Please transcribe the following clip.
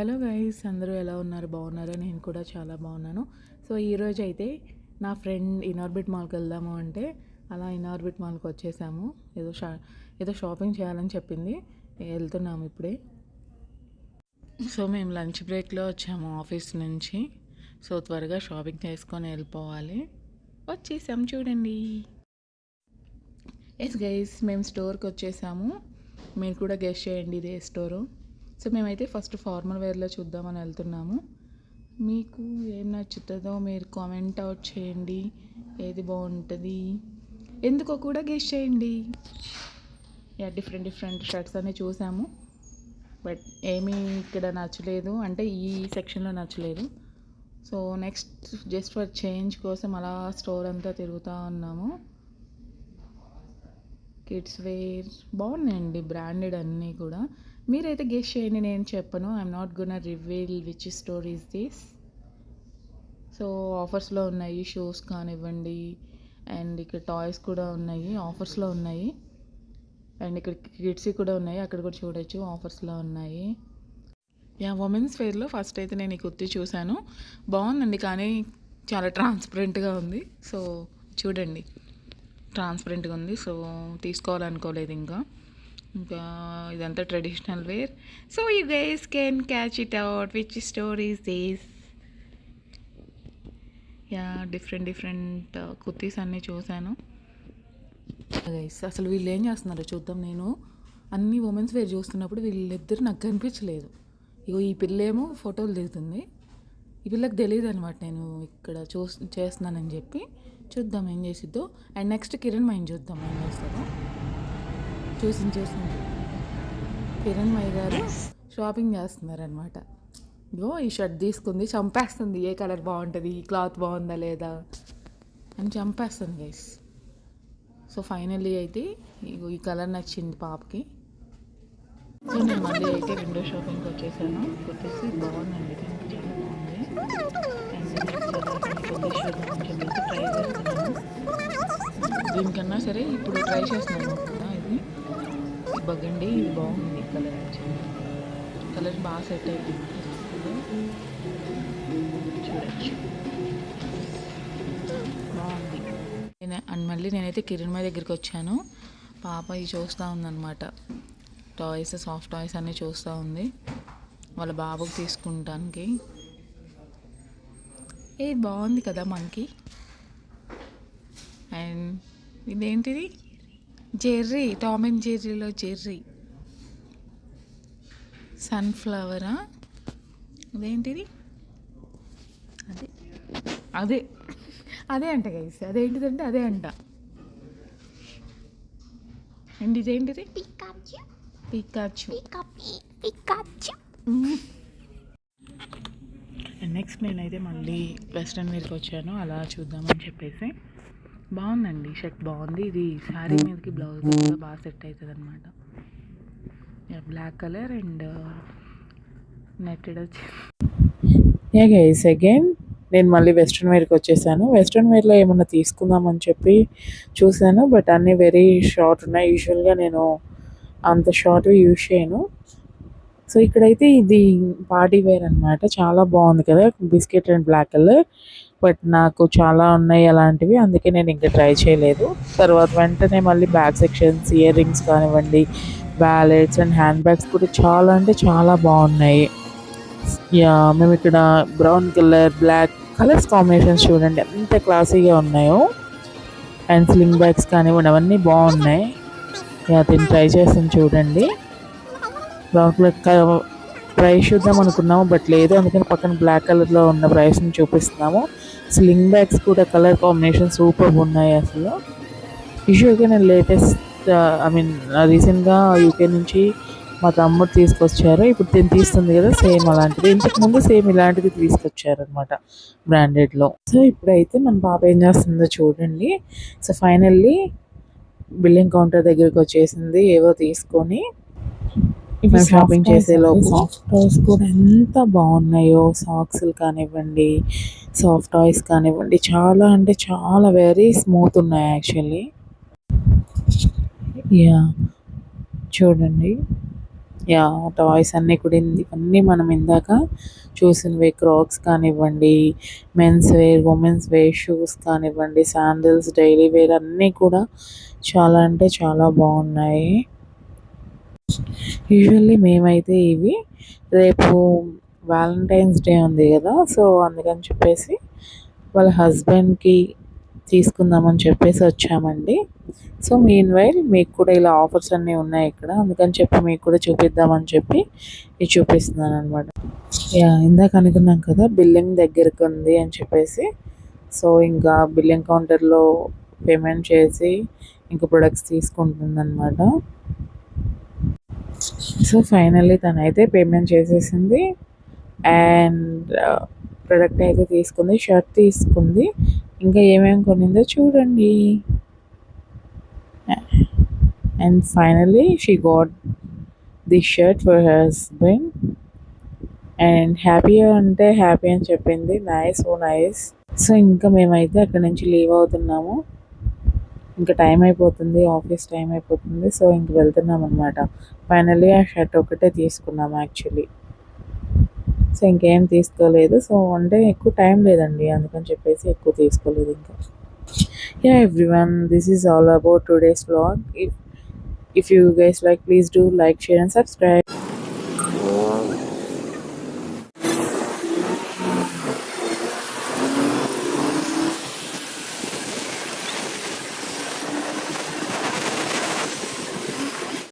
Hello guys, అందరూ ఎలా ఉన్నారు? బాగున్నారా? నేను కూడా చాలా బాగున్నాను. సో ఈరోజు అయితే నా ఫ్రెండ్ ఇనార్బిట్ మాల్కి వెళ్దాము అంటే అలా ఇనార్బిట్ మాల్కి వచ్చేసాము. ఏదో షాపింగ్ చేయాలని చెప్పింది, వెళ్తున్నాము ఇప్పుడే. సో మేము లంచ్ బ్రేక్లో వచ్చాము ఆఫీస్ నుంచి. సో త్వరగా షాపింగ్ చేసుకొని వెళ్ళిపోవాలి. వచ్చేసాము చూడండి. ఎస్ గైస్, మేము స్టోర్కి వచ్చేసాము. మీరు కూడా గెస్ చేయండి ఇదే స్టోరు. సో మేమైతే ఫస్ట్ ఫార్మల్ వేర్లో చూద్దామని వెళ్తున్నాము. మీకు ఏం నచ్చుతుందో మీరు కామెంట్ అవుట్ చేయండి. ఏది బాగుంటుంది ఎందుకో కూడా గెస్ చేయండి. డిఫరెంట్ షర్ట్స్ అన్నీ చూసాము, బట్ ఏమీ ఇక్కడ నచ్చలేదు, అంటే ఈ సెక్షన్లో నచ్చలేదు. So next just for change కోసం అలా స్టోర్ అంతా తిరుగుతూ ఉన్నాము. కిడ్స్ వేర్ బాగున్నాయండి, బ్రాండెడ్ అన్నీ కూడా. మీరైతే గెస్ చేయండి, నేను చెప్పను. I'm not gonna reveal which store is this. So ఆఫర్స్లో ఉన్నాయి, షూస్ కానివ్వండి, అండ్ ఇక్కడ టాయ్స్ కూడా ఉన్నాయి, ఆఫర్స్లో ఉన్నాయి. అండ్ ఇక్కడ కిడ్స్ కూడా ఉన్నాయి, అక్కడ కూడా చూడొచ్చు, ఆఫర్స్లో ఉన్నాయి. ఉమెన్స్ వేర్లో ఫస్ట్ అయితే నేను ఈ కుర్తీ చూశాను, బాగుందండి, కానీ చాలా ట్రాన్స్పరెంట్గా ఉంది. సో చూడండి, ట్రాన్స్పరెంట్గా ఉంది. సో తీసుకోవాలనుకోలేదు. ఇంకా ఇదంతా traditional wear. So you guys can catch it out which store is this. Different kurtis అన్నీ చూశాను గైస్. అసలు వీళ్ళు ఏం చేస్తున్నారో చూద్దాం. నేను అన్ని ఉమెన్స్ వేర్ చూస్తున్నప్పుడు వీళ్ళిద్దరు నాకు కనిపించలేదు. ఇగో ఈ పిల్లేమో ఫోటోలు దిగుతుంది, ఈ పిల్లకి తెలియదు అనమాట నేను ఇక్కడ చేస్తున్నానని చెప్పి. చూద్దాం ఏం చేసిద్దో. అండ్ నెక్స్ట్ కిరణ్ మైన్ చూద్దాం ఏం చేస్తుందో. చూసింది కిరణ్ మై గారు షాపింగ్ చేస్తున్నారనమాట. ఇగో ఈ షర్ట్ తీసుకుంది, చంపేస్తుంది ఏ కలర్ బాగుంటుంది, ఈ క్లాత్ బాగుందా లేదా అని చంపేస్తుంది గైస్. సో ఫైనల్లీ అయితే ఈ కలర్ నచ్చింది పాపకి. సో నేను మళ్ళీ అయితే విండో షాపింగ్కి వచ్చేసాను. వచ్చేసి బాగుందండి, చాలా బాగుంది. అండ్ ట్రై చేస్తున్నాను. దీనికన్నా సరే ఇప్పుడు ట్రై చేస్తున్నాను కదా, ఇది బగండి, ఇది బాగుంది. కలర్ వచ్చింది, కలర్ బాగా సెట్ అవుతుంది, చూడచ్చు, బాగుంది. అండ్ మళ్ళీ నేనైతే కిరణ్ మా దగ్గరికి వచ్చాను. పాప ఇది చూస్తూ ఉందన్నమాట, టాయ్స్, సాఫ్ట్ టాయ్స్ అన్నీ చూస్తూ ఉంది వాళ్ళ బాబుకి తీసుకుంటానికి. ఇది బాగుంది కదా మనకి. అండ్ ఇదేంటిది, జెర్రీ, టామ్ అండ్ జెర్రీలో జెర్రీ, సన్ఫ్లవరా, అదేంటిది, అదే అదే అదే అంట గైస్. అదేంటిదంటే అదే అంట. అండ్ ఇదేంటిది, పికాచు. అండ్ నెక్స్ట్ నేనైతే మళ్ళీ వెస్ట్రన్ వేర్కి వచ్చాను, అలా చూద్దామని చెప్పేసి. బాగుందండి, షర్ట్ బాగుంది. ఇది శారీ మీదకి బ్లౌజ్ కూడా బాగా సెట్ అవుతుంది అనమాట. బ్లాక్ కలర్ అండ్ నెట్టెడ్ వచ్చి. గైస్ అగైన్ నేను మళ్ళీ వెస్ట్రన్ వేర్కి వచ్చేసాను. వెస్ట్రన్ వేర్లో ఏమన్నా తీసుకుందామని చెప్పి చూశాను, బట్ అన్నీ వెరీ షార్ట్ ఉన్నాయి. యూజువల్గా నేను అంత షార్ట్ యూజ్ చేయను. సో ఇక్కడైతే ఇది పార్టీ వేర్ అనమాట, చాలా బాగుంది కదా, biscuit and black colour. But నాకు చాలా ఉన్నాయి అలాంటివి, అందుకే నేను ఇంకా ట్రై చేయలేదు. తర్వాత వెంటనే మళ్ళీ బ్యాగ్ సెక్షన్స్, ఇయర్ రింగ్స్ కానివ్వండి, వ్యాలెట్స్ అండ్ హ్యాండ్ బ్యాగ్స్ కూడా చాలా అంటే చాలా బాగున్నాయి. మేము ఇక్కడ brown colour, black colours combinations చూడండి ఎంత క్లాసీగా ఉన్నాయో. అండ్ స్లింగ్ బ్యాగ్స్ కానివ్వండి, అవన్నీ బాగున్నాయి. దీన్ని ట్రై చేస్తాను చూడండి. బ్రౌన్ కలర్ ప్రైస్ చూద్దాం అనుకున్నాము, బట్ లేదు, అందుకని పక్కన బ్లాక్ కలర్లో ఉన్న ప్రైస్ని చూపిస్తున్నాము. స్లింగ్ బ్యాగ్స్ కూడా కలర్ కాంబినేషన్ సూపర్ ఉన్నాయి అసలు. యూజువల్గా నేను రీసెంట్గా యూకే నుంచి మా తమ్ముడు తీసుకొచ్చారు. ఇప్పుడు దీన్ని తీస్తుంది కదా, సేమ్ అలాంటిది. ఇంతకుముందు సేమ్ ఇలాంటిది తీసుకొచ్చారు అనమాట బ్రాండెడ్లో. సో ఇప్పుడైతే మన పాప ఏం చేస్తుందో చూడండి. సో ఫైనల్లీ బిల్లింగ్ కౌంటర్ దగ్గరికి వచ్చేసింది ఏవో తీసుకొని. మేము షాపింగ్ చేసేలోపు సాఫ్ట్ టాయ్స్ కూడా ఎంత బాగున్నాయో, సాక్స్లు కానివ్వండి, సాఫ్ట్ టాయ్స్ కానివ్వండి, చాలా అంటే చాలా వెరీ స్మూత్ ఉన్నాయి యాక్చువల్లీ. చూడండి యా టాయ్స్ అన్నీ కూడా ఇవన్నీ మనం ఇందాక చూసినవి క్రాక్స్ కానివ్వండి, men's wear, women's wear, shoes కానివ్వండి, శాండిల్స్, డైలీ వేర్ అన్నీ కూడా చాలా అంటే చాలా బాగున్నాయి. యూజువల్లీ మేమైతే ఇవి రేపు వ్యాలంటైన్స్ డే ఉంది కదా, సో అందుకని చెప్పేసి వాళ్ళ హస్బెండ్కి తీసుకుందామని చెప్పేసి వచ్చామండి. సో మీన్ వైల్ మీకు కూడా ఇలా ఆఫర్స్ అన్నీ ఉన్నాయి ఇక్కడ, అందుకని చెప్పి మీకు కూడా చూపిద్దామని చెప్పి ఇది చూపిస్తున్నాను అనమాట. యా ఇందాక అనుకున్నాం కదా బిల్లింగ్ దగ్గరకు ఉంది అని చెప్పేసి, సో ఇంకా బిల్లింగ్ కౌంటర్లో పేమెంట్ చేసి ఇంకా ప్రొడక్ట్స్ తీసుకుంటుందన్నమాట. సో ఫైనల్లీ తనైతే పేమెంట్ చేసేసింది అండ్ ప్రొడక్ట్ అయితే తీసుకుంది, షర్ట్ తీసుకుంది. ఇంకా ఏమేమి కొనిందో చూడండి. And finally she got the shirt for her husband and happy అంటే హ్యాపీ అని చెప్పింది. నైస్, ఓ నైస్. సో ఇంకా మేమైతే అక్కడ నుంచి లీవ్ అవుతున్నాము. ఇంకా టైం అయిపోతుంది, ఆఫీస్ టైం అయిపోతుంది. సో ఇంక వెళ్తున్నాం అనమాట. ఫైనల్లీ ఆ షర్ట్ ఒకటే తీసుకున్నాము యాక్చువల్లీ. సో ఇంకేం తీసుకోలేదు. సో అంటే ఎక్కువ టైం లేదండి, అందుకని చెప్పేసి ఎక్కువ తీసుకోలేదు ఇంకా. Yeah everyone, this is all about today's vlog. If you guys like, please do like, share and subscribe.